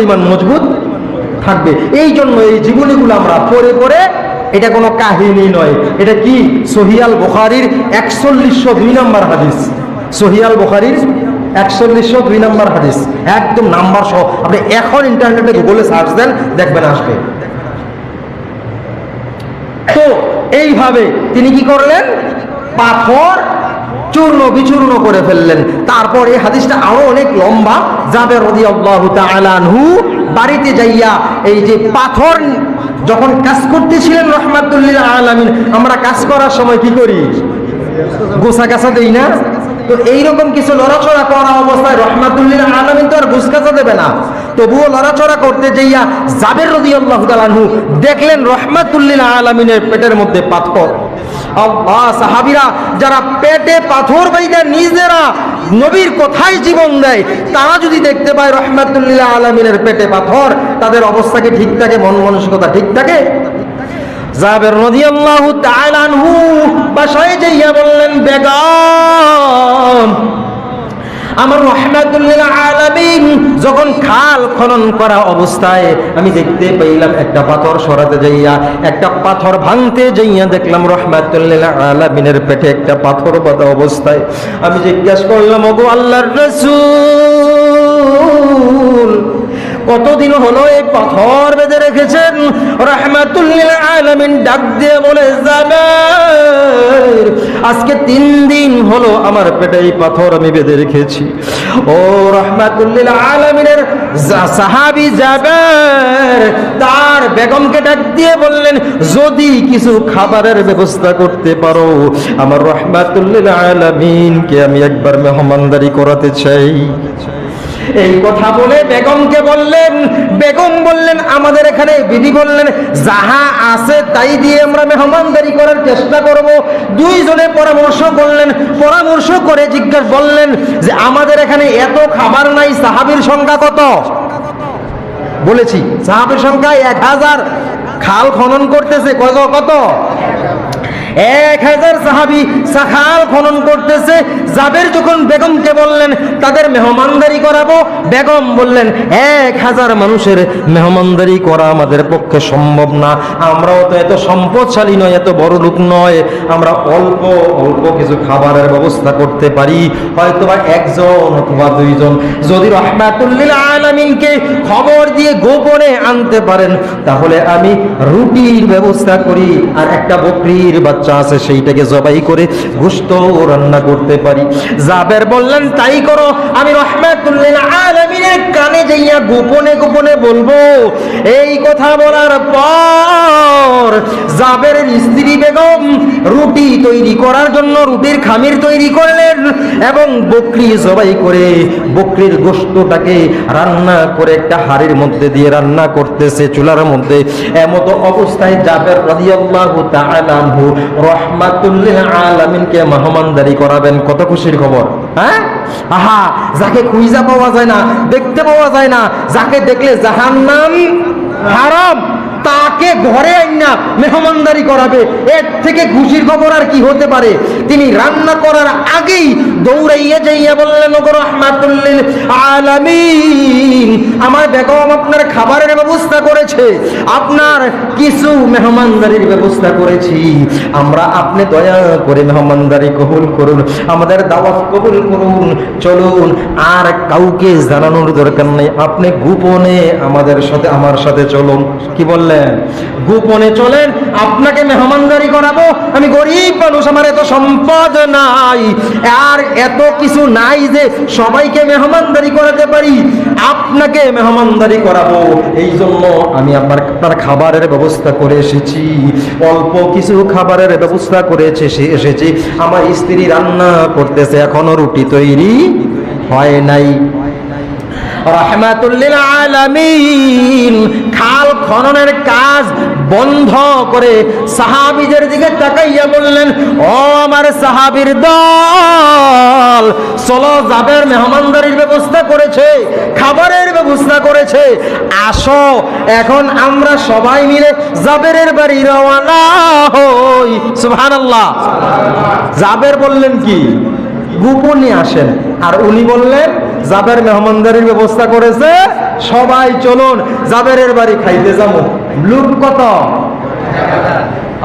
পরিমাণ মজবুত থাকবে। এই জন্য এই জীবনীগুলো আমরা পড়ে পড়ে, এটা কোনো কাহিনী নয়, এটা কি সহিহ আল বুখারীর 4102 নম্বর হাদিস, সহিহ আল বুখারীর 4102 নম্বর হাদিস, একদম নাম্বার সহ। আপনি এখন ইন্টারনেটে গুগলে সার্চ দেন, দেখবেন আসবে। তো এইভাবে তিনি কি করলেন, পাথর চূর্ণ বিচূর্ণ করে ফেললেন। তারপর এই হাদিসটা আরো অনেক লম্বা। জাবের রাদিয়াল্লাহু তাআলা আনহু বাড়িতে যাইয়া এই যে পাথর যখন কাজ করতেছিলেন রাহমাতুল লিল আলামিন, আমরা কাজ করার সময় কি করি, গোছা কাছা দেই না? তো এইরকম কিছু লড়াচড়া করা অবস্থায় রাহমাতুল লিল আলামিন তো আর গোছ কাছা দেবে না, তবুও লড়াচড়া করতে যাইয়া জাবের রাদিয়াল্লাহু তাআলা আনহু দেখলেন রাহমাতুল লিল আলামিনের পেটের মধ্যে পাথর। আল্লাহ, সাহাবীরা যারা পেটে পাথর বাইদা নিজেরা নবীর কথায় জীবন দেয়, তারা যদি দেখতে পায় রাহমাতুল লিল আলামিনের পেটে পাথর, তাদের অবস্থা কি ঠিক থাকে? মন মানসিকতা ঠিক থাকে? জাবের রাদিয়াল্লাহু তাআলা আনহু বাসায় যাইয়া বললেন, বেগম, আমার রাহমাতুল লিল আলামিন যখন খাল খনন করা অবস্থায় আমি দেখতে পাইলাম একটা পাথর সরাতে যাইয়া, একটা পাথর ভাঙতে যাইয়া দেখলাম রাহমাতুল লিল আলামিনের পেটে একটা পাথর বাঁধা অবস্থায়। আমি জিজ্ঞাসা করলাম, ওগো আল্লাহর রাসূল, কতদিন হলো এই পাথর বেঁধে রেখেছেন? রাহমাতুল লিল আলামিন ডাক দিয়ে বলে, জাবের, আজকে 3 দিন হলো আমার পেটে এই পাথর আমি বেঁধে রেখেছি। ও রাহমাতুল লিল আলামিনের সাহাবী জাবের তার বেগমকে ডাক দিয়ে বললেন, যদি কিছু খাবারের ব্যবস্থা করতে পারো, আমার রাহমাতুল লিল আলামিনকে আমি একবার মেহমানদারি করাতে চাই। এই কথা বলে বেগমকে বললেন, বেগম বললেন, আমাদের এখানে বিধি বললেন যাহা আছে তাই দিয়ে আমরা মেহমানদারি করার চেষ্টা করব। দুইজনে পরামর্শ করলেন, পরামর্শ করে জিজ্ঞাসা বললেন যে আমাদের এখানে এত খাবার নাই, সাহাবীর সংখ্যা কত? বলেছি সাহাবীর সংখ্যা 1000, খাল খনন করতেছে কত? 1000 সাহাবী খাল খনন করতেছে। জাবের যখন বেগমকে বললেন তাদের মেহমানদারি করাবো, বেগম বললেন 1000 মানুষের মেহমানদারি করা আমাদের পক্ষে সম্ভব না, আমরাও তো এত সম্পদশালী নয়, এত বড় লোক নয়, আমরা অল্প অল্প কিছু খাবারের ব্যবস্থা করতে পারি, হয়তোবা 1 জন অথবা 2 জন। যদি রাহমাতুল লিল আলামিনকে খবর দিয়ে গোপনে আনতে পারেন, তাহলে আমি রুটির ব্যবস্থা করি, আর একটা বকরির বাচ্চা আছে সেইটাকে জবাই করে গোশত রান্না করতে পারি। জাবের বললেন, তাই করো, আমি রাহমাতুল লিল আলামিনের কানে যাইয়া গোপনে গোপনে বলবো। এই কথা বলার পর জাবেরের স্ত্রী বেগম রুটি তৈরি করার জন্য রুটির খামির তৈরি করলেন এবং বকরি জবাই করে বকরির গোশতটাকে রান্না করে একটা হাড়ির মধ্যে দিয়ে রান্না করতেছে চুলার মধ্যে। এমতো অবস্থায় জাবের রাদিয়াল্লাহু তাআলা আনহু রাহমাতুল লিল আলামিনকে মেহমানদারি করাবেন। কত খুশির খবর! হ্যাঁ, আহা, যাকে খুঁজা পাওয়া যায় না, দেখতে পাওয়া যায় না, যাকে দেখলে জাহান্নাম হারাম, তাকে ঘরে আইনা মেহমানদারি করাবে, এর থেকে খুশির খবর আর কি হতে পারে? তিনি রান্না করার আগেই দৌড়াইয়া যাইয়া বললেন, ওগো রাহমাতুল লিল আলামিন, আমার বেগম আপনার খাবারের ব্যবস্থা করেছে, আপনার কিছু মেহমানদারির ব্যবস্থা করেছি, আমরা আপনি দয়া করে মেহমানদারি কবুল করুন, আমাদের দাওয়াত কবুল করুন, চলুন, আর কাউকে জানানোর দরকার নেই, আপনি গোপনে আমার সাথে চলুন। কি বললেন? গোপনে চলেন, আপনাকে মেহমানদারি করাবো। আমি গরিব মানুষ, আমার এত সম্পদ নাই, আর এত কিছু নাই যে সবাইকে মেহমানদারি করাতে পারি, আপনাকে মেহমানদারি করাবো। এই জন্য আমি আপনার খাবারের ব্যবস্থা করে এসেছি, অল্প কিছু খাবারের ব্যবস্থা করে এসেছি। আমার স্ত্রী রান্না করতেছে, এখনো রুটি তৈরি হয় নাই। রাহমাতুল লিল আলামিন খাল খননের কাজ বন্ধ করে সাহাবীদের দিকে তাকাইয়া বললেন, ও আমার সাহাবীর দল, চলো, জাবের মেহমানদারির ব্যবস্থা করেছে, খাবারের ব্যবস্থা করেছে, আসো এখন আমরা সবাই মিলে জাবেরের বাড়ি রওনা হই। সুবহানাল্লাহ। জাবের বললেন কি? গোপনে আসেন। আর উনি বললেন জাবের মেহমানদারির ব্যবস্থা করেছে, সবাই চলুন জাবেরের বাড়ি খাইতে যাবো। লোক কত?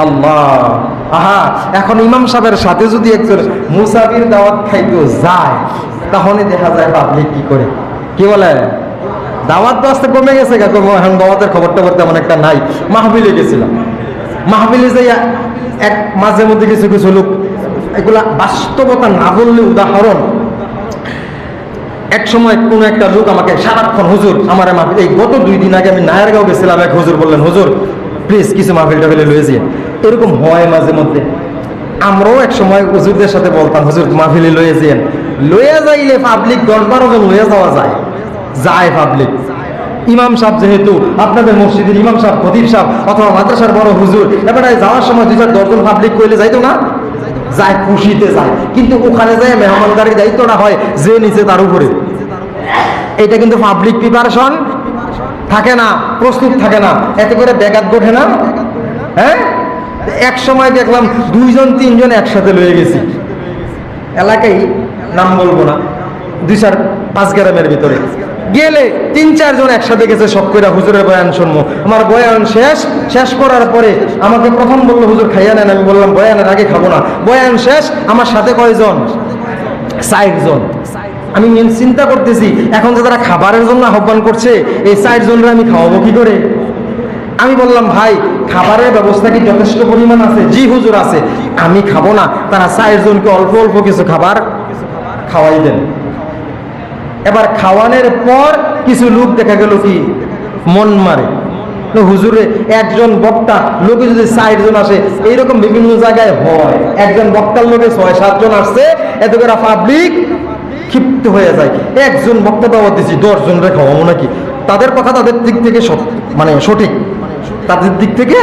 আল্লাহ, আহা, এখন ইমাম সাহেবের সাথে যদি একজন মুসাফির দাওয়াত খাইতে যায়, তাহলে দেখা যায় পাবলিক কি করে, কি বলে? দাওয়াত তো আস্তে কমে গেছে, এখন দাওয়াতের খবরটা তেমন একটা নাই। মাহফিলে গেছিলাম, মাহফিলে যাইয়া এক মাঝে মধ্যে কিছু কিছু লোক, এগুলা বাস্তবতা না বললে উদাহরণ, এক সময় কোন একটা লোক আমাকে সারাক্ষণ, হুজুর আমার মাহফিল, এই গত 2 দিন আগে আমি নায়ারগাঁও গেছিলাম, এক হুজুর বললেন, হুজুর প্লিজ কিছু মাহফিল টাফিলে লয়ে যাই। এরকম হয় মাঝে মধ্যে। আমরাও এক সময় হুজুরদের সাথে বলতাম, হুজুর মাহফিলে লয়ে যাইয়েন। লইয়া যাইলে পাবলিক 10-12 জন লইয়া যাওয়া যায়, যায় পাবলিক। ইমাম সাহেব যেহেতু আপনাদের মসজিদের ইমাম সাহেব, খতিব সাহেব অথবা মাদ্রাসার বড় হুজুর, এবারে যাওয়ার সময় 2-4-10 জন পাবলিক কইলে যাইতো না, যায়, খুশিতে যায়। কিন্তু ওখানে যায় মেহমানদারির দায়িত্বটা হয় যে নিচে তার উপরে। এটা কিন্তু পাবলিক প্রিপারেশন থাকে না, প্রস্তুত থাকে না, এতে করে ব্যাঘাত ঘটে না। হ্যাঁ, এক সময় দেখলাম 2-3 জন একসাথে লয়ে গেছি, এলাকায় নাম বলবো না, 2-4-5 গ্রামের ভিতরে গেলে 3-4 জন একসাথে গেছে, সব করে হুজুরের বয়ান শুনবো। আমার বয়ান শেষ করার পরে আমাকে প্রথম বললো, হুজুর খাইয়া নেন। আমি বললাম বয়ানের আগে খাবো না। বয়ান শেষ, আমার সাথে কয়জন? 4 জন। আমি চিন্তা করতেছি, এখন যে তারা খাবারের জন্য আহ্বান করছে, এই 4 জনরা আমি খাওয়াবো কি করে? আমি বললাম, ভাই খাবারের ব্যবস্থা কি যথেষ্ট পরিমাণ আছে? জি হুজুর আছে। আমি খাবো না, তারা 4 জনকে অল্প অল্প কিছু খাবার খাওয়াই দেন। এবার খাওয়ানোর পর কিছু লোক দেখা গেল কি মন মারে, হুজুরে একজন বক্তা লোকে যদি 4 জন আসে, এইরকম বিভিন্ন জায়গায় হয়, একজন বক্তার লোকে 6-7 জন আসছে, এত করে পাবলিক ক্ষিপ্ত হয়ে যায়। একজন বক্তা দাওয়াত দিচ্ছি, 10 জনরে খাওয়াবো নাকি? তাদের কথা তাদের দিক থেকে মানে সঠিক, তাদের দিক থেকে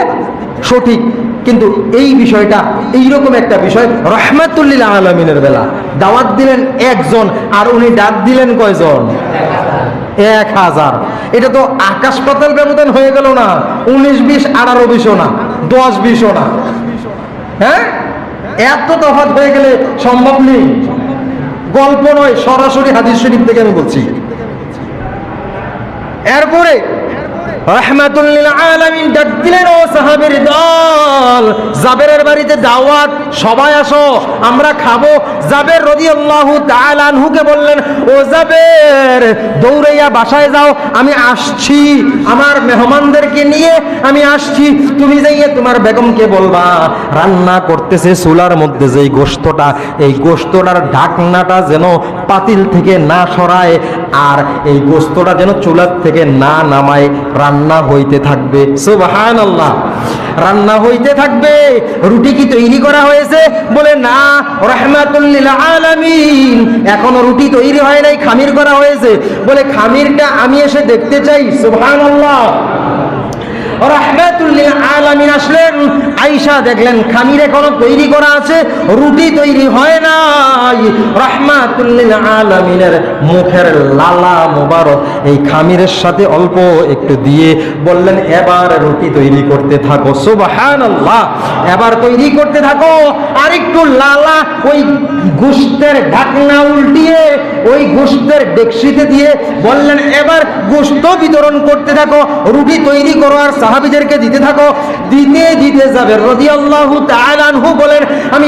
সঠিক, কিন্তু এই বিষয়টা এইরকম একটা বিষয়, রাহমাতুল লিল আলামিনের বেলা দাওয়াত দিলেন 1 জন, আর উনি ডাক দিলেন কয়জন? 1000। এটা তো আকাশ পাতাল ব্যবধান হয়ে গেল না? 19-20, 18-20 না, 10-20 না। হ্যাঁ, এত তফাৎ হয়ে গেলে সম্ভব নেই, গল্প নয়, সরাসরি হাদিস শরীফ থেকে আমি বলছি। এরপরে রাহমাতুল লিল আলামিন ডাক দিলেন, ও সাহাবীর দল, জাবেরের বাড়িতে দাওয়াত, সবাই আসো, আমরা খাবো। জাবের রাদিয়াল্লাহু তাআলা আনহুকে বললেন, ও জাবের দৌড়াইয়া বাসায় যাও, আমি আসছি, আমার মেহমানদেরকে নিয়ে আমি আসছি। তুমি যাইয়ে তোমার বেগমকে বলবা রান্না করতেছে চুলার মধ্যে যেই গোশতটা, এই গোশতটার ঢাকনাটা যেন পাতিল থেকে না সরায়, আর এই গোশতটা যেন চুলার থেকে না নামায়, রান্না হইতে থাকবে। সুবহানাল্লাহ, রান্না হইতে থাকবে। রুটি কি তৈরি করা হয়েছে? বলে না, রাহমাতুল লিল আলামিন, এখনো রুটি তৈরি হয় নাই, খামির করা হয়েছে। বলে খামিরটা আমি এসে দেখতে চাই। সুবহানাল্লাহ, রাহমাতুল লিল আলামিন আসলেন, আয়েশা দেখলেন খামির এখনো তৈরি করা আছে, রুটি তৈরি হয় নাই। রাহমাতুল লিল আলামিনের মুখের লালা মোবারক এই খামিরের সাথে অল্প একটু দিয়ে বললেন, এবার রুটি তৈরি করতে থাকো। সুবহানাল্লাহ, এবার তৈরি করতে থাকো। আর একটু লালা ওই গোশতের ঢাকনা উল্টিয়ে ওই গোশতের ডেকসিতে দিয়ে বললেন, এবার গোশত বিতরণ করতে থাকো, রুটি তৈরি করো আর সাহাবীদেরকে দিতে থাকো। দিতে দিতে যাবে রাদিয়াল্লাহু তাআলা আনহু বলেন, আমি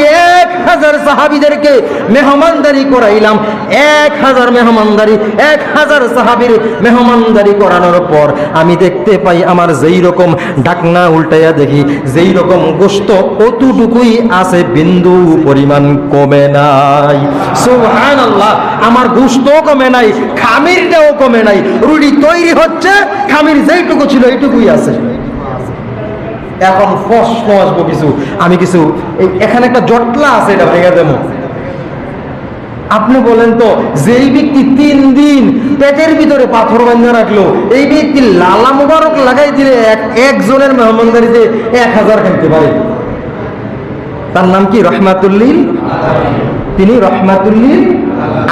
1000 সাহাবীদেরকে মেহমানদারি করাইলাম। 1000 মেহমানদারি, 1000 সাহাবীর মেহমানদারি করানোর পর আমি দেখতে পাই, আমার যেই রকম ঢাকনা উল্টাইয়া দেখি, যেই রকম গোশত অতটুকুই আছে, বিন্দু পরিমাণ কমে নাই। সুবহানাল্লাহ, আমার গোশত কমে নাই, খামিরটাও কমে নাই, রুটি তৈরি হচ্ছে, খামির যেইটুকু ছিল এইটুকুই আছে। এখন প্রশ্ন আসবো কিছু, আমি কিছু এখানে একটা জটলা আছে, এটা ভেঙে দেবো। আপনি বলেন তো, যেই ব্যক্তি 3 দিন পেটের ভিতরে পাথর বাঁধা রাখলো, এই ব্যক্তি লালা মুবারক লাগাই দিলে একজনের মেহমানদারিতে 1000 খাইতে পারে। তার নাম কি? রাহমাতুল লিল। তিনি রাহমাতুল লিল,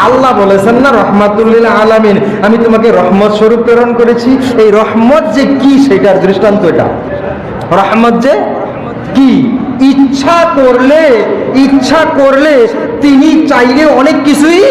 আল্লাহ বলেছেন না রাহমাতুল লিল আলামিন, আমি তোমাকে রহমত স্বরূপ প্রেরণ করেছি। এই রহমত যে কি সেটার দৃষ্টান্ত এটা। রহমত যে কি ইচ্ছা করলে তিনি চাইলে অনেক কিছুই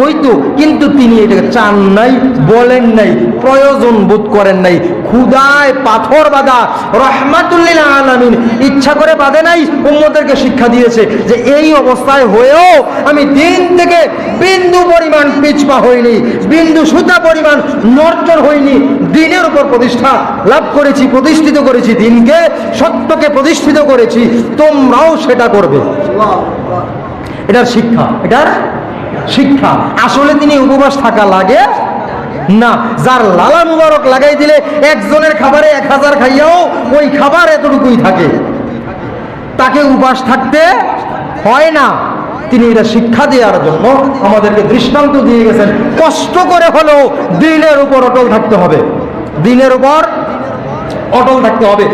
হইতো, কিন্তু তিনি এটাকে চান নাই, বলেন নাই, প্রয়োজন বোধ করেন নাই। ক্ষুধায় পাথর বাঁধা রাহমাতুল লিল আলামিন ইচ্ছা করে বাঁধে নাই, উম্মতদেরকে শিক্ষা দিয়েছে যে এই অবস্থায় হয়েও আমি দিন থেকে বিন্দু পরিমাণ পিছপা হইনি, বিন্দু সুতা পরিমাণ নড়চড় হইনি, দিনের উপর প্রতিষ্ঠা লাভ করেছি, প্রতিষ্ঠিত করেছি দিনকে, সত্যকে প্রতিষ্ঠিত করেছি, তোমরাও সেটা করবে। এটার শিক্ষা। আসলে তিনি উপবাস থাকা লাগে না। যার লালা মুবারক লাগাই দিলে একজনের খাবারে 1000 খাইয়াও ওই খাবার এতটুকুই থাকে, তাকে উপবাস থাকতে হয় না। তিনি এটা শিক্ষা দেওয়ার জন্য আমাদেরকে দৃষ্টান্ত দিয়ে গেছেন, কষ্ট করে হলেও দিনের উপর অটল থাকতে হবে, দিনের উপর অটল থাকতে হবে।